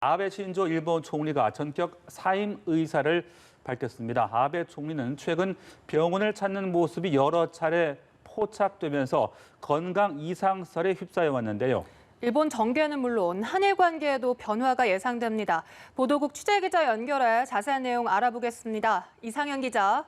아베 신조 일본 총리가 전격 사임 의사를 밝혔습니다. 아베 총리는 최근 병원을 찾는 모습이 여러 차례 포착되면서 건강 이상설에 휩싸여 왔는데요. 일본 정계는 물론 한일 관계에도 변화가 예상됩니다. 보도국 취재기자 연결해 자세한 내용 알아보겠습니다. 이상현 기자.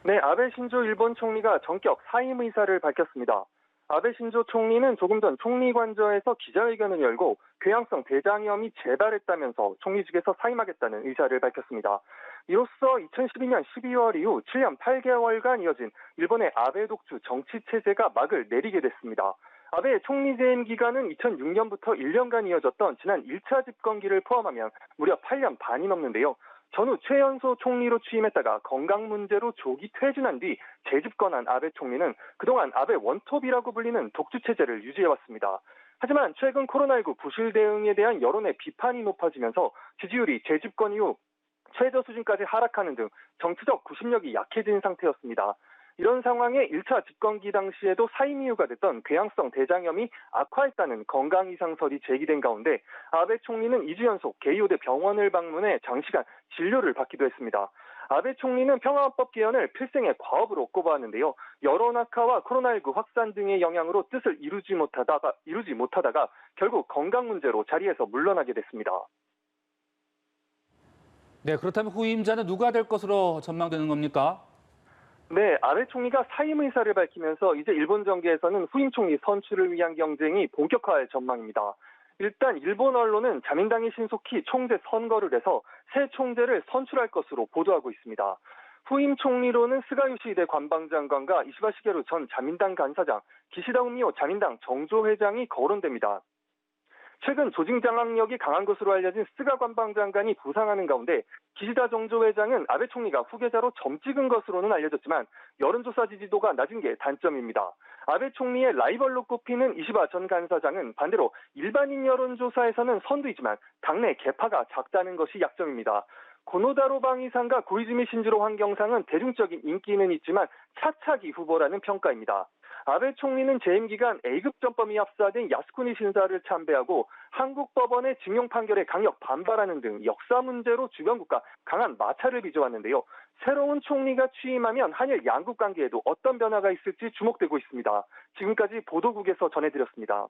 네, 아베 신조 일본 총리가 전격 사임 의사를 밝혔습니다. 아베 신조 총리는 조금 전 총리관저에서 기자회견을 열고 궤양성 대장염이 재발했다면서 총리직에서 사임하겠다는 의사를 밝혔습니다. 이로써 2012년 12월 이후 7년 8개월간 이어진 일본의 아베 독주 정치 체제가 막을 내리게 됐습니다. 아베 총리 재임 기간은 2006년부터 1년간 이어졌던 지난 1차 집권기를 포함하면 무려 8년 반이 넘는데요. 전후 최연소 총리로 취임했다가 건강 문제로 조기 퇴진한 뒤 재집권한 아베 총리는 그동안 아베 원톱이라고 불리는 독주 체제를 유지해왔습니다. 하지만 최근 코로나19 부실 대응에 대한 여론의 비판이 높아지면서 지지율이 재집권 이후 최저 수준까지 하락하는 등 정치적 구심력이 약해진 상태였습니다. 이런 상황에 1차 집권기 당시에도 사임 이유가 됐던 궤양성 대장염이 악화했다는 건강 이상설이 제기된 가운데 아베 총리는 2주 연속 게이오대 병원을 방문해 장시간 진료를 받기도 했습니다. 아베 총리는 평화헌법 개헌을 필생의 과업으로 꼽아왔는데요. 여론 악화와 코로나19 확산 등의 영향으로 뜻을 이루지 못하다가 결국 건강 문제로 자리에서 물러나게 됐습니다. 네, 그렇다면 후임자는 누가 될 것으로 전망되는 겁니까? 네, 아베 총리가 사임 의사를 밝히면서 이제 일본 정계에서는 후임 총리 선출을 위한 경쟁이 본격화할 전망입니다. 일단 일본 언론은 자민당이 신속히 총재 선거를 해서 새 총재를 선출할 것으로 보도하고 있습니다. 후임 총리로는 스가 요시히데 관방장관과 이시바 시게루 전 자민당 간사장, 기시다 후미오 자민당 정조회장이 거론됩니다. 최근 조직 장악력이 강한 것으로 알려진 스가 관방장관이 부상하는 가운데 기시다 정조회장은 아베 총리가 후계자로 점 찍은 것으로는 알려졌지만 여론조사 지지도가 낮은 게 단점입니다. 아베 총리의 라이벌로 꼽히는 이시바 전 간사장은 반대로 일반인 여론조사에서는 선두이지만 당내 계파가 작다는 것이 약점입니다. 고노다로 방위상과 고이즈미 신지로 환경상은 대중적인 인기는 있지만 차차기 후보라는 평가입니다. 아베 총리는 재임 기간 A급 전범이 합사된 야스쿠니 신사를 참배하고 한국 법원의 징용 판결에 강력 반발하는 등 역사 문제로 주변국과 강한 마찰을 빚어왔는데요. 새로운 총리가 취임하면 한일 양국 관계에도 어떤 변화가 있을지 주목되고 있습니다. 지금까지 보도국에서 전해드렸습니다.